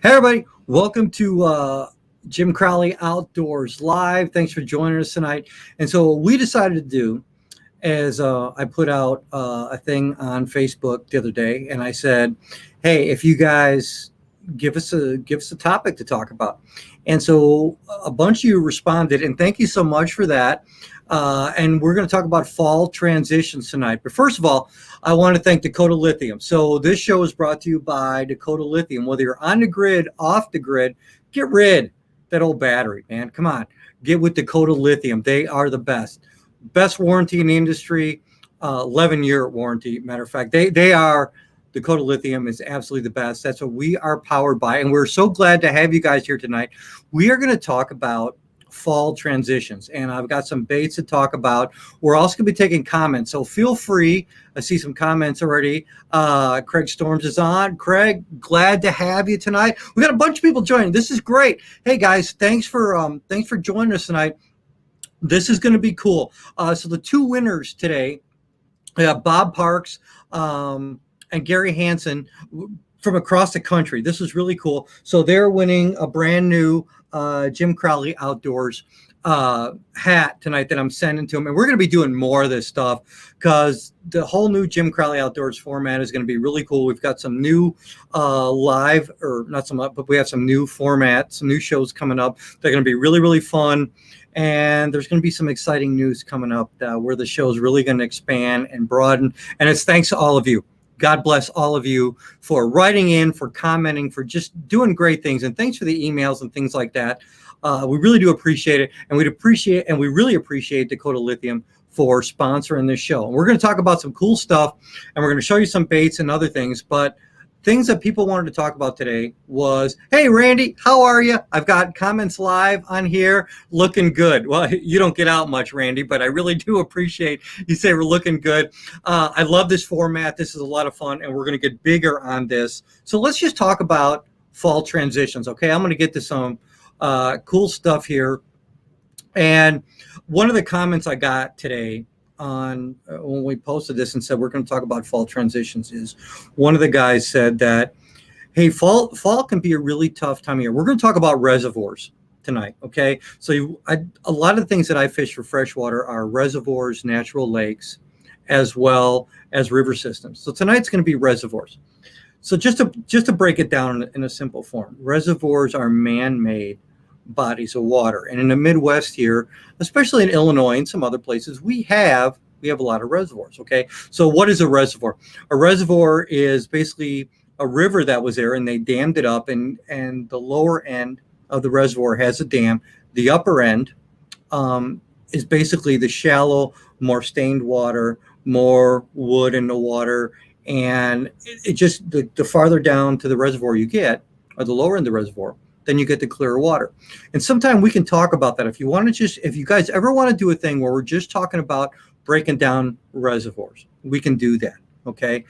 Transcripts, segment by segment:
Hey, everybody. Welcome to Jim Crowley Outdoors Live. Thanks for joining us tonight. And so, what we decided to do is I put out a thing on Facebook the other day, and I said, "Hey, if you guys give us a topic to talk about," and so a bunch of you responded, and thank you so much for that. And we're going to talk about fall transitions tonight. But first of all, I want to thank Dakota Lithium. So this show is brought to you by Dakota Lithium. Whether you're on the grid, off the grid, get rid that old battery, man. Come on, get with Dakota Lithium. They are the best warranty in the industry, 11-year warranty. Matter of fact, they are. Dakota Lithium is absolutely the best. That's what we are powered by, and we're so glad to have you guys here tonight. We are going to talk about fall transitions, and I've got some baits to talk about. We're also going to be taking comments, so feel free. I see some comments already. Craig Storms is on. Craig, glad to have you tonight. We got a bunch of people joining. This is great. Hey guys, thanks for joining us tonight. This is going to be cool. So the two winners today, Bob Parks and Gary Hansen from across the country. This is really cool. So they're winning a brand new Jim Crowley Outdoors hat tonight that I'm sending to them. And we're going to be doing more of this stuff because the whole new Jim Crowley Outdoors format is going to be really cool. We've got some new live, or not some, but we have some new formats, some new shows coming up. They're going to be really, really fun. And there's going to be some exciting news coming up where the show is really going to expand and broaden. And it's thanks to all of you. God bless all of you for writing in, for commenting, for just doing great things. And thanks for the emails and things like that. We really do appreciate it. And we really appreciate Dakota Lithium for sponsoring this show. And we're going to talk about some cool stuff, and we're going to show you some baits and other things. But things that people wanted to talk about today was, hey, Randy, how are you? I've got comments live on here. Looking good. Well, you don't get out much, Randy, but I really do appreciate you say we're looking good. I love this format. This is a lot of fun, and we're going to get bigger on this. So let's just talk about fall transitions, okay? I'm going to get to some cool stuff here. And one of the comments I got today on when we posted this and said we're going to talk about fall transitions is one of the guys said that, hey, fall can be a really tough time of year. We're going to talk about reservoirs tonight, okay? So a lot of the things that I fish for freshwater are reservoirs, natural lakes, as well as river systems. So tonight's going to be reservoirs. So just to break it down in a simple form, reservoirs are man-made bodies of water. And in the Midwest here, especially in Illinois and some other places, we have a lot of reservoirs, okay? So what is a reservoir? A reservoir is basically a river that was there and they dammed it up, and the lower end of the reservoir has a dam. The upper end is basically the shallow, more stained water, more wood in the water, and it just, the farther down to the reservoir you get, or the lower end of the reservoir, then you get the clear water. And sometime we can talk about that. If you guys ever want to do a thing where we're just talking about breaking down reservoirs, we can do that, okay?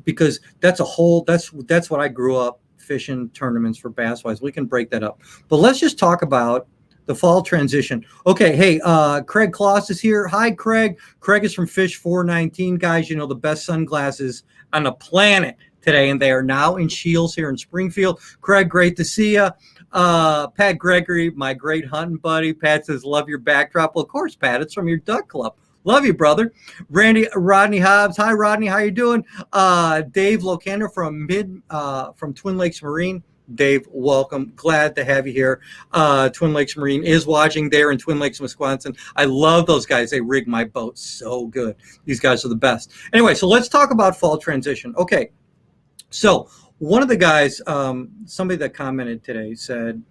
Because that's what I grew up fishing tournaments for bass wise. We can break that up. But let's just talk about the fall transition. Okay, hey, Craig Kloss is here. Hi, Craig. Craig is from Fish 419, guys. You know, the best sunglasses on the planet today, and they are now in Shields here in Springfield. Craig, great to see you. Pat Gregory, my great hunting buddy. Pat says, love your backdrop. Well, of course, Pat, it's from your duck club. Love you, brother. Rodney Hobbs. Hi, Rodney. How you doing? Dave Locander from Twin Lakes Marine. Dave, welcome. Glad to have you here. Twin Lakes Marine is watching there in Twin Lakes, Wisconsin. I love those guys. They rig my boat so good. These guys are the best. Anyway, so let's talk about fall transition. Okay. So one of the guys, somebody that commented today said,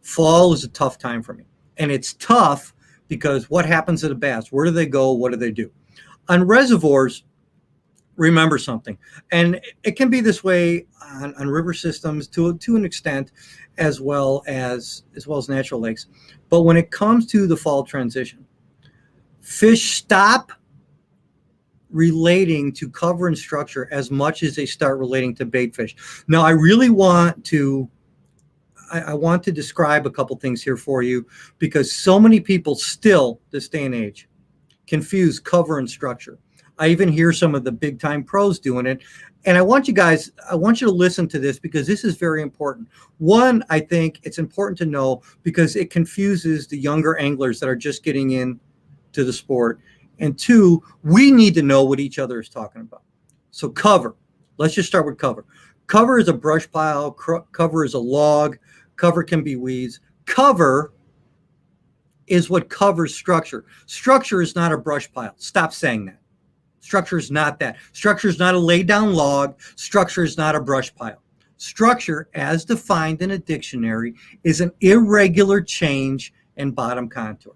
fall is a tough time for me. And it's tough because what happens to the bass? Where do they go? What do they do? On reservoirs, remember something. And it can be this way on river systems to an extent, as well as natural lakes. But when it comes to the fall transition, fish stop relating to cover and structure as much as they start relating to bait fish. Now, I really want to describe a couple things here for you, because so many people still, this day and age, confuse cover and structure. I even hear some of the big time pros doing it. And I want you to listen to this because this is very important. One, I think it's important to know because it confuses the younger anglers that are just getting in to the sport. And two, we need to know what each other is talking about. So cover, let's just start with cover. Cover is a brush pile, cover is a log, cover can be weeds. Cover is what covers structure. Structure is not a brush pile. Stop saying that. Structure is not that. Structure is not a laid down log. Structure is not a brush pile. Structure, as defined in a dictionary, is an irregular change in bottom contour.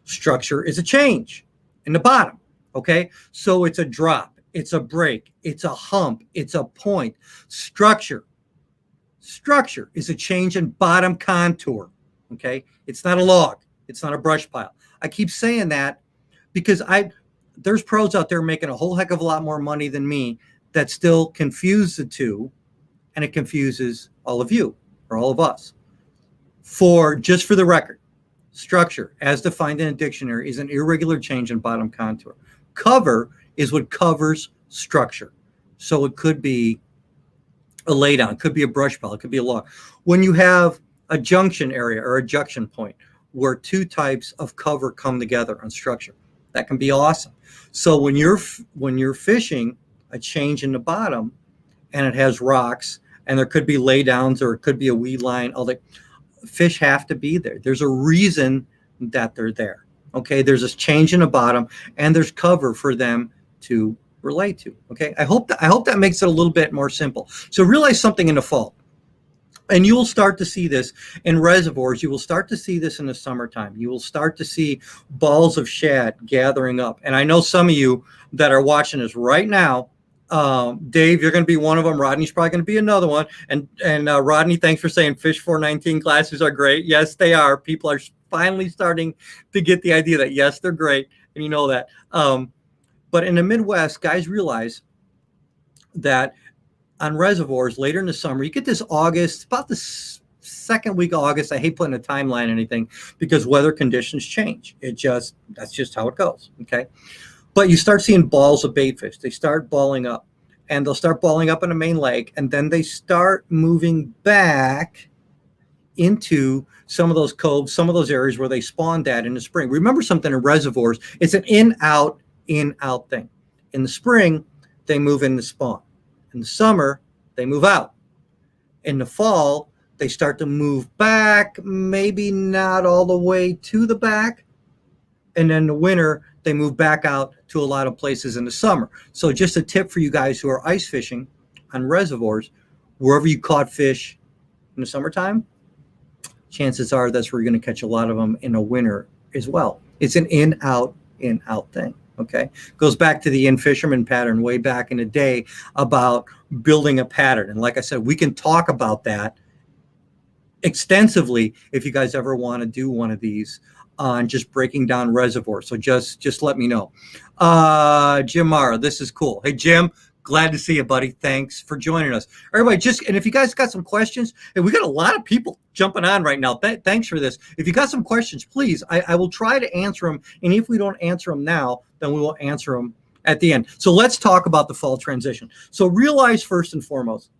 Structure is a change in the bottom, okay? So it's a drop, it's a break, it's a hump, it's a point. Structure is a change in bottom contour, okay? It's not a log, it's not a brush pile. I keep saying that because there's pros out there making a whole heck of a lot more money than me that still confuse the two, and it confuses all of you or all of us. Just for the record, structure, as defined in a dictionary, is an irregular change in bottom contour. Cover is what covers structure. So it could be a laydown, it could be a brush pile, it could be a log. When you have a junction area or a junction point where two types of cover come together on structure, that can be awesome. So when you're fishing a change in the bottom and it has rocks and there could be laydowns or it could be a weed line, all the fish have to be there. There's a reason that they're there. Okay, there's this change in the bottom and there's cover for them to relate to. Okay, I hope that makes it a little bit more simple. So realize something in the fall. And you will start to see this in reservoirs. You will start to see this in the summertime. You will start to see balls of shad gathering up. And I know some of you that are watching this right now, Dave, you're going to be one of them. Rodney's probably going to be another one. And Rodney, thanks for saying Fish 419 classes are great. Yes, they are. People are finally starting to get the idea that, yes, they're great. And you know that. But in the Midwest, guys realize that on reservoirs later in the summer, you get this August, about the second week of August. I hate putting a timeline or anything because weather conditions change. That's just how it goes. Okay. But you start seeing balls of baitfish. They start balling up and they'll start balling up in the main lake. And then they start moving back into some of those coves, some of those areas where they spawned at in the spring. Remember something in reservoirs, it's an in, out thing. In the spring, they move in the spawn. In the summer, they move out. In the fall, they start to move back, maybe not all the way to the back. And then the winter, they move back out to a lot of places in the summer. So just a tip for you guys who are ice fishing on reservoirs, wherever you caught fish in the summertime, chances are that's where you're going to catch a lot of them in the winter as well. It's an in, out thing. Okay, goes back to the in fisherman pattern way back in the day about building a pattern. And like I said, we can talk about that extensively if you guys ever want to do one of these on just breaking down reservoirs. So just let me know. Jim Mara, this is cool. Hey, Jim, glad to see you, buddy. Thanks for joining us. Everybody, and if you guys got some questions, and we got a lot of people jumping on right now. Thanks for this. If you got some questions, please, I will try to answer them. And if we don't answer them now, then we will answer them at the end. So let's talk about the fall transition. So realize first and foremost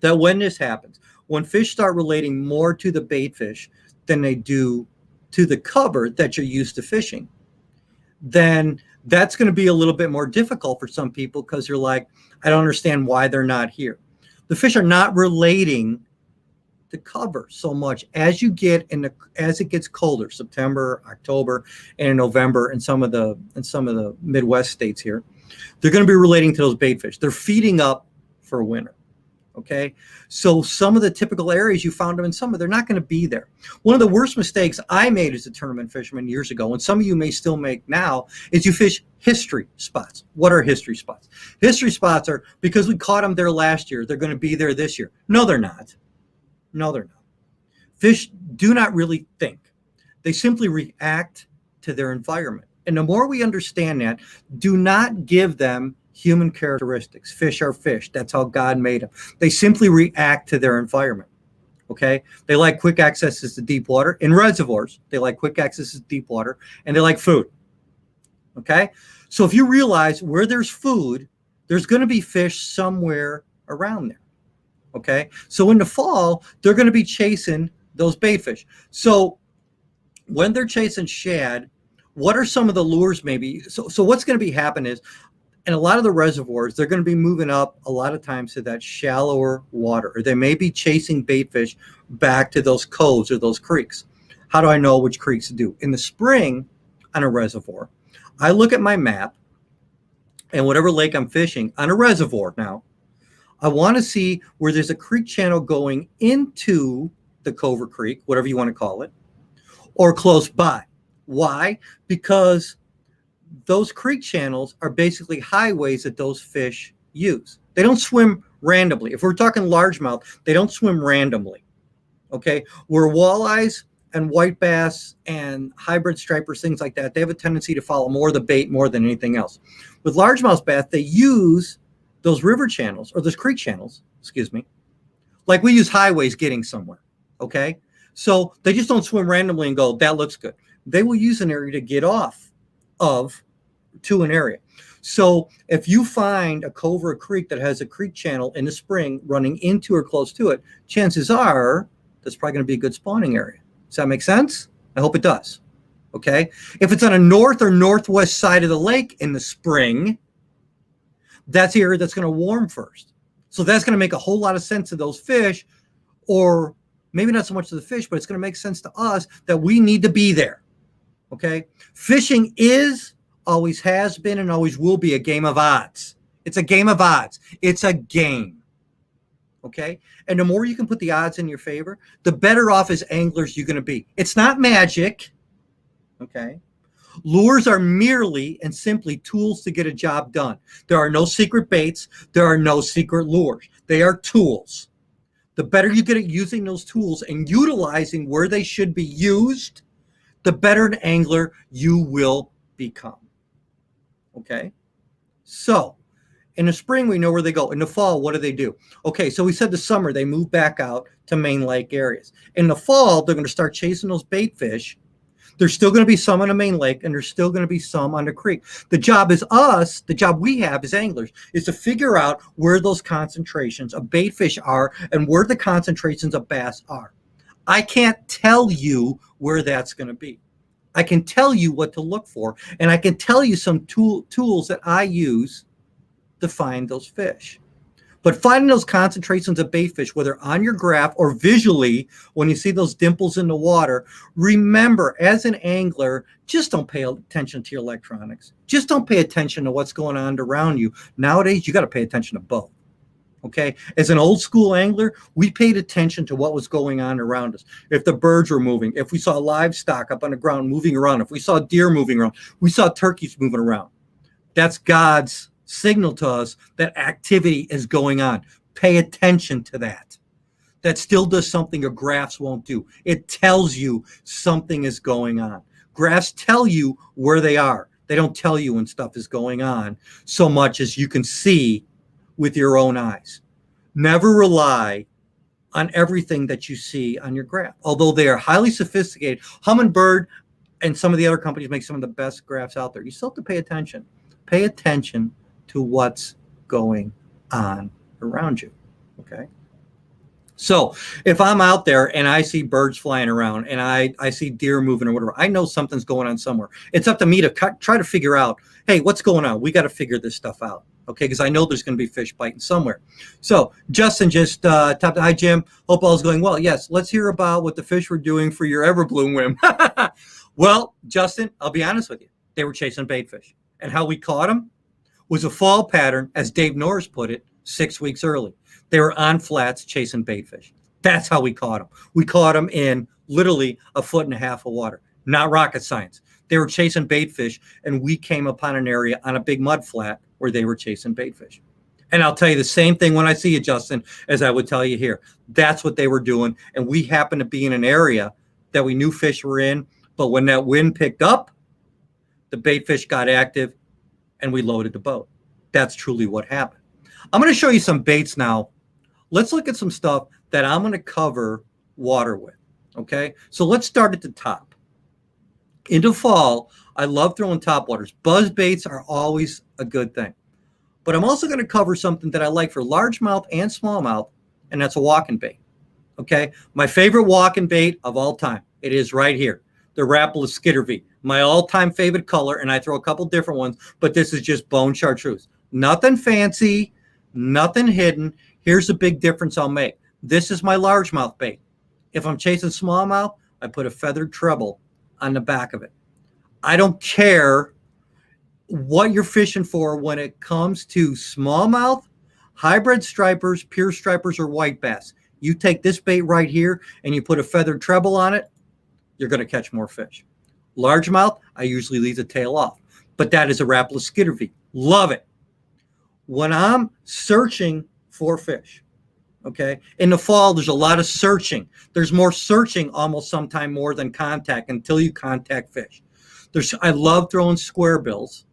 that when this happens, when fish start relating more to the bait fish than they do to the cover that you're used to fishing, then that's going to be a little bit more difficult for some people because you're like, I don't understand why they're not here. The fish are not relating to cover so much as you get as it gets colder, September, October, and in November in some of the Midwest states here. They're going to be relating to those bait fish. They're feeding up for winter. Okay, so some of the typical areas you found them in summer, they're not going to be there. One of the worst mistakes I made as a tournament fisherman years ago, and some of you may still make now, is you fish history spots. What are history spots? History spots are because we caught them there last year, they're going to be there this year. No, they're not. No, they're not. Fish do not really think. They simply react to their environment. And the more we understand that, do not give them human characteristics. Fish are fish. That's how God made them. They simply react to their environment. Okay? They like quick accesses to deep water. In reservoirs, they like quick access to deep water, and they like food. Okay? So if you realize where there's food, there's going to be fish somewhere around there. Okay. So in the fall, they're going to be chasing those bait fish. So when they're chasing shad, what are some of the lures maybe? So what's going to be happening is in a lot of the reservoirs, they're going to be moving up a lot of times to that shallower water, or they may be chasing bait fish back to those coves or those creeks. How do I know which creeks to do? In the spring on a reservoir, I look at my map and whatever lake I'm fishing on a reservoir now, I want to see where there's a creek channel going into the cove or creek, whatever you want to call it, or close by. Why? Because those creek channels are basically highways that those fish use. They don't swim randomly. If we're talking largemouth, they don't swim randomly. Okay, where walleyes and white bass and hybrid stripers, things like that, they have a tendency to follow more the bait more than anything else. With largemouth bass, they use those river channels or those creek channels, excuse me, like we use highways getting somewhere. Okay, so they just don't swim randomly and go, that looks good. They will use an area to get off of to an area. So if you find a cove or a creek that has a creek channel in the spring running into or close to it, chances are that's probably going to be a good spawning area. Does that make sense? I hope it does. Okay. If it's on a north or northwest side of the lake in the spring, that's the area that's going to warm first. So that's going to make a whole lot of sense to those fish, or maybe not so much to the fish, but it's going to make sense to us that we need to be there. Okay. Fishing is, always has been, and always will be a game of odds. It's a game of odds. It's a game. Okay. And the more you can put the odds in your favor, the better off as anglers you're going to be. It's not magic. Okay. Lures are merely and simply tools to get a job done. There are no secret baits. There are no secret lures. They are tools. The better you get at using those tools and utilizing where they should be used, the better an angler you will become. Okay. So in the spring, we know where they go. In the fall, what do? Okay, so we said the summer, they move back out to main lake areas. In the fall, they're going to start chasing those bait fish. There's still going to be some on the main lake, and there's still going to be some on the creek. The job we have as anglers is to figure out where those concentrations of bait fish are and where the concentrations of bass are. I can't tell you where that's going to be. I can tell you what to look for, and I can tell you some tools that I use to find those fish. But finding those concentrations of bait fish, whether on your graph or visually, when you see those dimples in the water, remember, as an angler, just don't pay attention to your electronics. Just don't pay attention to what's going on around you. Nowadays, you got to pay attention to both. Okay. As an old school angler, we paid attention to what was going on around us. If the birds were moving, if we saw livestock up on the ground moving around, if we saw deer moving around, we saw turkeys moving around. That's God's signal to us that activity is going on. Pay attention to that. That still does something your graphs won't do. It tells you something is going on. Graphs tell you where they are. They don't tell you when stuff is going on so much as you can see with your own eyes. Never rely on everything that you see on your graph. Although they are highly sophisticated, Humminbird and some of the other companies make some of the best graphs out there. You still have to pay attention. Pay attention to what's going on around you. Okay. So if I'm out there and I see birds flying around and I see deer moving or whatever, I know something's going on somewhere. It's up to me to try to figure out, hey, what's going on? We got to figure this stuff out. Okay, because I know there's going to be fish biting somewhere. So Justin just tapped. Hi, Jim. Hope all's going well. Yes, let's hear about what the fish were doing for your Everbloom whim. Well, Justin, I'll be honest with you. They were chasing bait fish. And how we caught them was a fall pattern, as Dave Norris put it, 6 weeks early. They were on flats chasing bait fish. That's how we caught them. We caught them in literally 1.5 feet of water. Not rocket science. They were chasing bait fish, and we came upon an area on a big mud flat where they were chasing bait fish. And I'll tell you the same thing when I see you, Justin, as I would tell you here. That's what they were doing, and we happened to be in an area that we knew fish were in, but when that wind picked up, the bait fish got active, and we loaded the boat. That's truly what happened. I'm going to show you some baits now. Let's look at some stuff that I'm going to cover water with, okay? So let's start at the top. In the fall, I love throwing topwaters. Buzz baits are always a good thing. But I'm also going to cover something that I like for largemouth and smallmouth, and that's a walking bait. Okay, my favorite walking bait of all time. It is right here, the Rapala Skitterby, my all-time favorite color, and I throw a couple different ones, but this is just bone chartreuse. Nothing fancy, nothing hidden. Here's the big difference I'll make. This is my largemouth bait. If I'm chasing smallmouth, I put a feathered treble on the back of it. I don't care what you're fishing for when it comes to smallmouth, hybrid stripers, pure stripers, or white bass. You take this bait right here and you put a feathered treble on it, you're going to catch more fish. Largemouth, I usually leave the tail off, but that is a Rapala Skitterby. Love it. When I'm searching for fish, okay, in the fall, there's a lot of searching. There's more searching almost sometime more than contact until you contact fish. I love throwing square bills,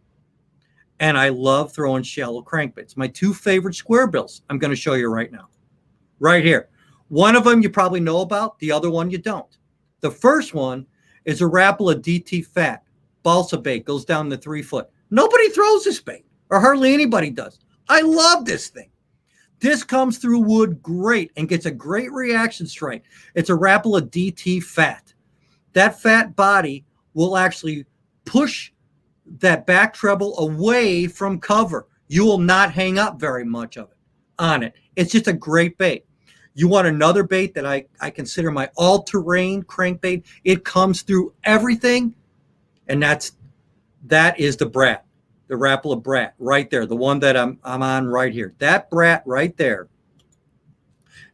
and I love throwing shallow crankbaits. My two favorite square bills I'm going to show you right now. Right here. One of them you probably know about. The other one you don't. The first one is a Rapala DT Fat. Balsa bait, goes down to 3 foot. Nobody throws this bait, or hardly anybody does. I love this thing. This comes through wood great and gets a great reaction strike. It's a Rapala DT Fat. That fat body will actually push that back treble away from cover. You will not hang up very much of it on it. It's just a great bait. You want another bait that I consider my all-terrain crankbait. It comes through everything, and that is the Brat, the Rapala Brat right there, the one that I'm on right here. That Brat right there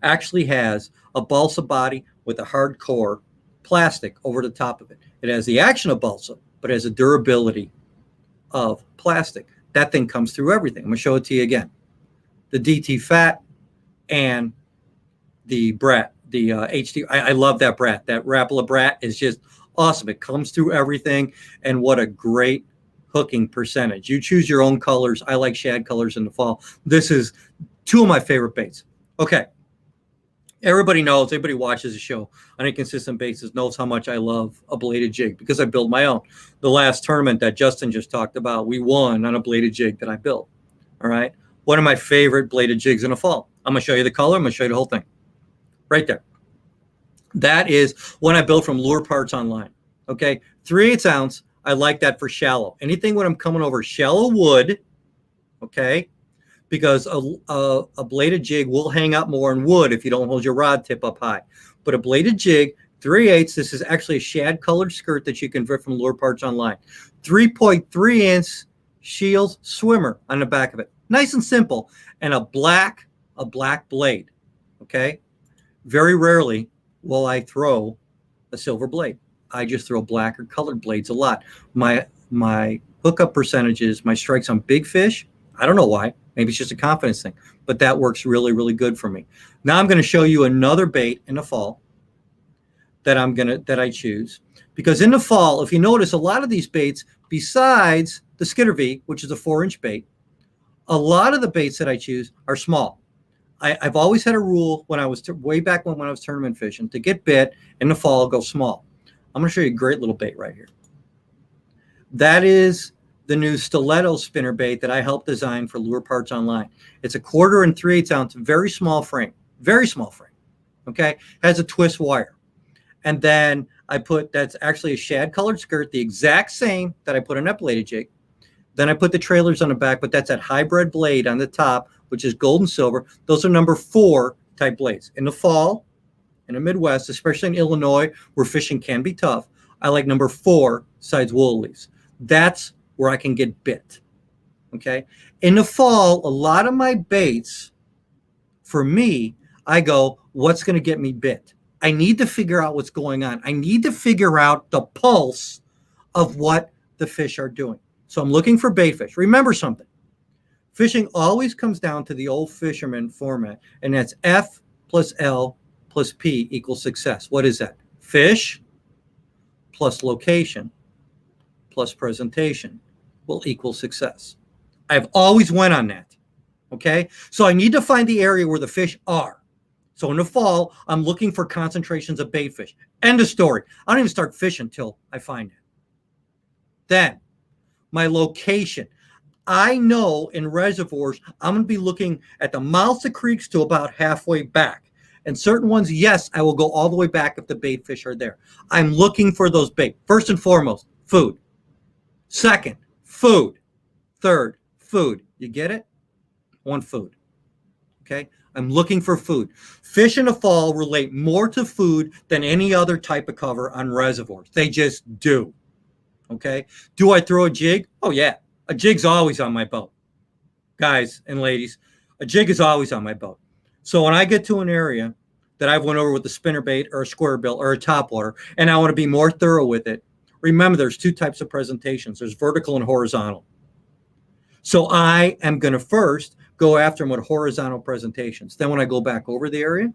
actually has a balsa body with a hardcore plastic over the top of it. It has the action of balsa, but has a durability of plastic. That thing comes through everything. I'm going to show it to you again. The DT Fat and the Brat, the HD. I love that Brat. That Rapala Brat is just awesome. It comes through everything, and what a great hooking percentage. You choose your own colors. I like shad colors in the fall. This is two of my favorite baits. Okay. Everybody knows, everybody watches the show on a consistent basis knows how much I love a bladed jig because I build my own. The last tournament that Justin just talked about, we won on a bladed jig that I built. All right. One of my favorite bladed jigs in the fall. I'm going to show you the color. I'm going to show you the whole thing. Right there. That is one I built from Lure Parts Online. Okay. 3/8 ounce. I like that for shallow. Anything when I'm coming over shallow wood. Okay. Because a bladed jig will hang up more in wood if you don't hold your rod tip up high. But a bladed jig, 3/8, this is actually a shad colored skirt that you can get from Lure Parts Online. 3.3-inch Shields swimmer on the back of it. Nice and simple. And a black blade. Okay? Very rarely will I throw a silver blade. I just throw black or colored blades a lot. My hookup percentages, my strikes on big fish, I don't know why. Maybe it's just a confidence thing, but that works really, really good for me. Now I'm going to show you another bait in the fall that I choose, because in the fall, if you notice, a lot of these baits, besides the Skitterby, which is a 4-inch bait, a lot of the baits that I choose are small. I've always had a rule when I was way back when I was tournament fishing, to get bit in the fall, go small. I'm going to show you a great little bait right here. That is the new Stiletto spinner bait that I helped design for Lure Parts Online. It's a 1/4 and 3/8 ounce, very small frame, okay? Has a twist wire. And then that's actually a shad colored skirt, the exact same that I put in that bladed jig. Then I put the trailers on the back, but that's that hybrid blade on the top, which is gold and silver. Those are number 4 type blades. In the fall, in the Midwest, especially in Illinois, where fishing can be tough, I like number 4 sides wool leaves. That's where I can get bit. Okay. In the fall, a lot of my baits, for me, I go, what's going to get me bit? I need to figure out what's going on. I need to figure out the pulse of what the fish are doing. So I'm looking for bait fish. Remember something. Fishing always comes down to the old fisherman format, and that's F plus L plus P equals success. What is that? Fish plus location plus presentation will equal success. I've always went on that. Okay. So I need to find the area where the fish are. So in the fall, I'm looking for concentrations of bait fish. End of story. I don't even start fishing until I find it. Then my location. I know in reservoirs, I'm going to be looking at the mouths of creeks to about halfway back. And certain ones, yes, I will go all the way back if the bait fish are there. I'm looking for those bait. First and foremost, food. Second, food. Third, food. You get it? One, food. Okay? I'm looking for food. Fish in the fall relate more to food than any other type of cover on reservoirs. They just do. Okay? Do I throw a jig? Oh, yeah. A jig's always on my boat. Guys and ladies, a jig is always on my boat. So when I get to an area that I've went over with a spinnerbait or a square bill or a topwater, and I want to be more thorough with it, remember there's two types of presentations. There's vertical and horizontal. So I am going to first go after them with horizontal presentations. Then when I go back over the area,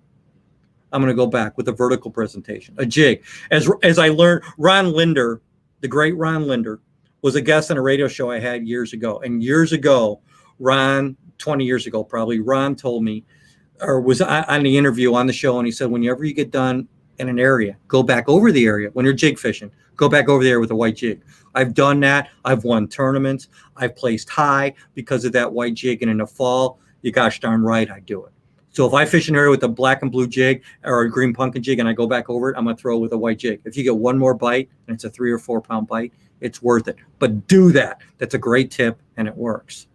I'm going to go back with a vertical presentation, a jig. As I learned, Ron Linder, the great Ron Linder, was a guest on a radio show I had years ago. And years ago, Ron, 20 years ago probably, Ron told me, or was on the interview on the show, and he said, whenever you get done in an area, go back over the area. When you're jig fishing, go back over there with a white jig. I've done that. I've won tournaments. I've placed high because of that white jig. And in the fall, you gosh darn right I do it. So if I fish an area with a black and blue jig or a green pumpkin jig and I go back over it, I'm going to throw it with a white jig. If you get one more bite and it's a 3 or 4 pound bite, it's worth it. But do that. That's a great tip and it works.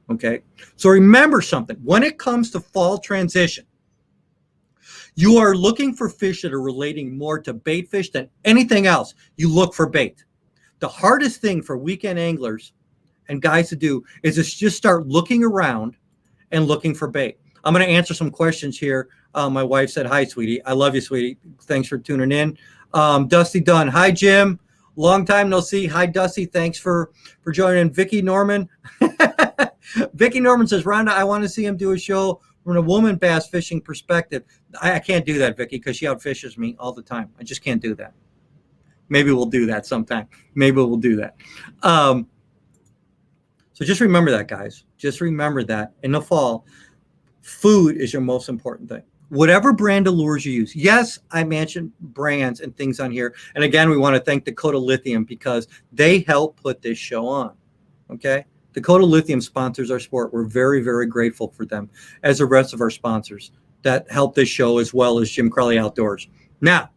Okay. So remember something. When it comes to fall transition, you are looking for fish that are relating more to bait fish than anything else. You look for bait. The hardest thing for weekend anglers and guys to do is just start looking around and looking for bait. I'm going to answer some questions here. My wife said, hi, sweetie. I love you, sweetie. Thanks for tuning in. Dusty Dunn. Hi, Jim. Long time no see. Hi, Dusty. Thanks for joining. Vicky Norman. Vicky Norman says, Rhonda, I want to see him do a show from a woman bass fishing perspective. I can't do that, Vicky, because she outfishes me all the time. I just can't do that. Maybe we'll do that sometime. Maybe we'll do that. So just remember that, guys. Just remember that in the fall, food is your most important thing. Whatever brand of lures you use. Yes, I mentioned brands and things on here. And again, we want to thank Dakota Lithium because they help put this show on. Okay? Dakota Lithium sponsors our sport. We're very, very grateful for them, as the rest of our sponsors that help this show, as well as Jim Crowley Outdoors. Now,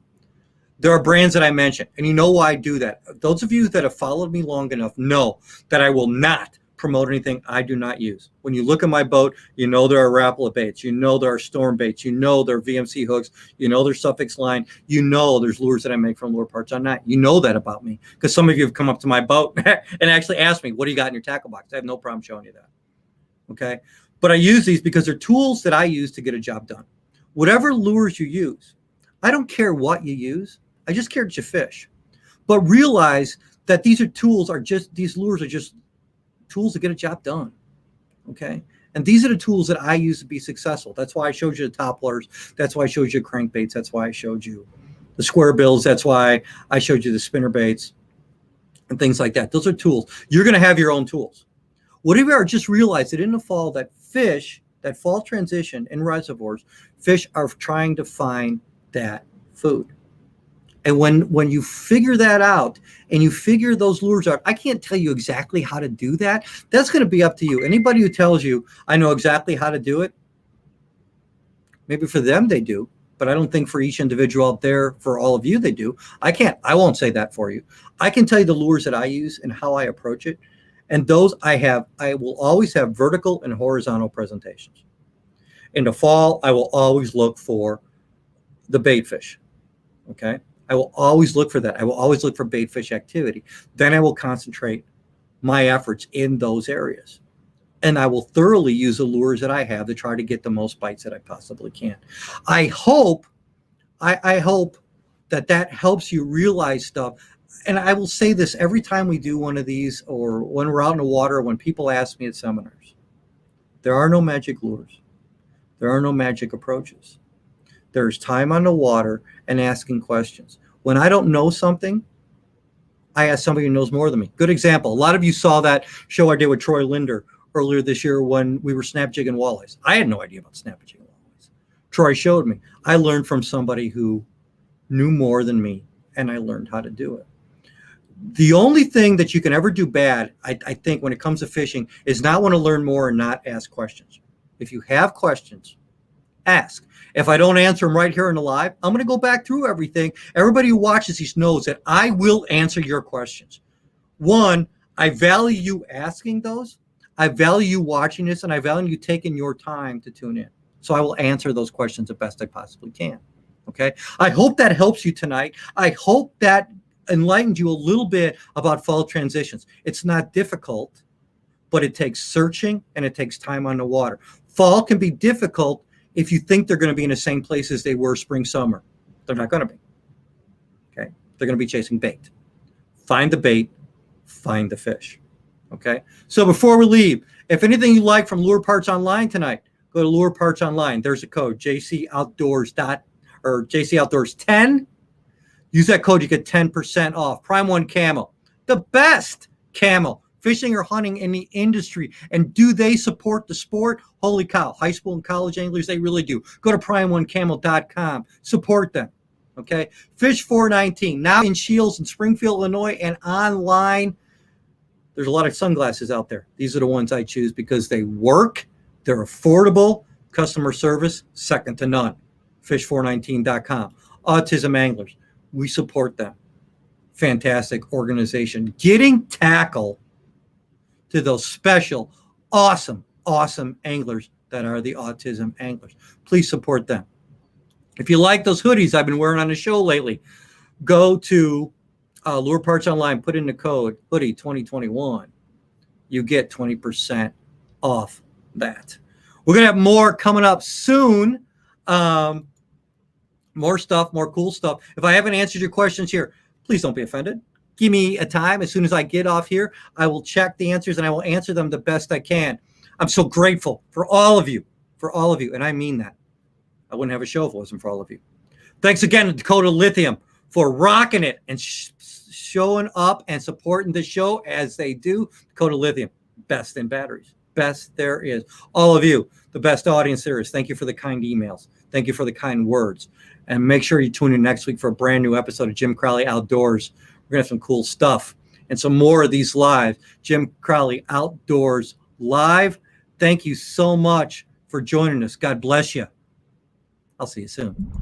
there are brands that I mentioned, and you know why I do that. Those of you that have followed me long enough know that I will not promote anything I do not use. When you look at my boat, you know there are Rapala baits, you know there are storm baits, you know there are VMC hooks, you know there's Suffix line, you know there's lures that I make from Lure Parts on Net. You know that about me because some of you have come up to my boat and actually asked me, what do you got in your tackle box? I have no problem showing you that. Okay? But I use these because they're tools that I use to get a job done. Whatever lures you use, I don't care what you use. I just care that you fish. But realize that these lures are just tools to get a job done. Okay. And these are the tools that I use to be successful. That's why I showed you the topwaters. That's why I showed you crankbaits. That's why I showed you the square bills. That's why I showed you the spinner baits and things like that. Those are tools. You're going to have your own tools. Whatever you are, just realize that in the fall, that fall transition in reservoirs, fish are trying to find that food. And when you figure that out and you figure those lures out, I can't tell you exactly how to do that. That's going to be up to you. Anybody who tells you I know exactly how to do it, maybe for them they do, but I don't think for each individual out there, for all of you, they do. I won't say that for you. I can tell you the lures that I use and how I approach it. And those I will always have vertical and horizontal presentations. In the fall, I will always look for the bait fish. Okay. I will always look for that. I will always look for bait fish activity. Then I will concentrate my efforts in those areas. And I will thoroughly use the lures that I have to try to get the most bites that I possibly can. I hope that helps you realize stuff. And I will say this every time we do one of these or when we're out in the water, when people ask me at seminars, there are no magic lures. There are no magic approaches. There's time on the water and asking questions. When I don't know something, I ask somebody who knows more than me. Good example. A lot of you saw that show I did with Troy Linder earlier this year when we were snap jigging walleyes. I had no idea about snap jigging walleyes. Troy showed me. I learned from somebody who knew more than me, and I learned how to do it. The only thing that you can ever do bad, I think, when it comes to fishing is not want to learn more and not ask questions. If you have questions, ask. If I don't answer them right here in the live, I'm going to go back through everything. Everybody who watches these knows that I will answer your questions. One, I value you asking those. I value you watching this, and I value you taking your time to tune in. So I will answer those questions the best I possibly can. Okay. I hope that helps you tonight. I hope that enlightened you a little bit about fall transitions. It's not difficult, but it takes searching and it takes time on the water. Fall can be difficult if you think they're going to be in the same place as they were spring, summer. They're not going to be. Okay. They're going to be chasing bait. Find the bait, find the fish. Okay. So before we leave, if anything you like from Lure Parts Online tonight, go to Lure Parts Online. There's a code, JCOutdoors10. Use that code, you get 10% off. Prime One Camo, the best camo, fishing or hunting in the industry. And do they support the sport? Holy cow, high school and college anglers, they really do. Go to primeonecamo.com, support them. Okay, Fish 419, now in Shields in Springfield, Illinois, and online. There's a lot of sunglasses out there. These are the ones I choose because they work, they're affordable, customer service, second to none. Fish419.com. Autism Anglers, we support them. Fantastic organization. Getting tackle to those special, awesome anglers that are the Autism Anglers. Please support them. If you like those hoodies I've been wearing on the show lately, go to Lure Parts Online, put in the code hoodie 2021. You get 20% off that. We're going to have more coming up soon. More stuff, more cool stuff. If I haven't answered your questions here, please don't be offended. Give me a time. As soon as I get off here, I will check the answers and I will answer them the best I can. I'm so grateful for all of you, and I mean that. I wouldn't have a show if it wasn't for all of you. Thanks again to Dakota Lithium for rocking it and showing up and supporting the show as they do. Dakota Lithium, best in batteries, best there is. All of you, the best audience there is. Thank you for the kind emails. Thank you for the kind words. And make sure you tune in next week for a brand new episode of Jim Crowley Outdoors. We're going to have some cool stuff and some more of these live. Jim Crowley Outdoors Live. Thank you so much for joining us. God bless you. I'll see you soon.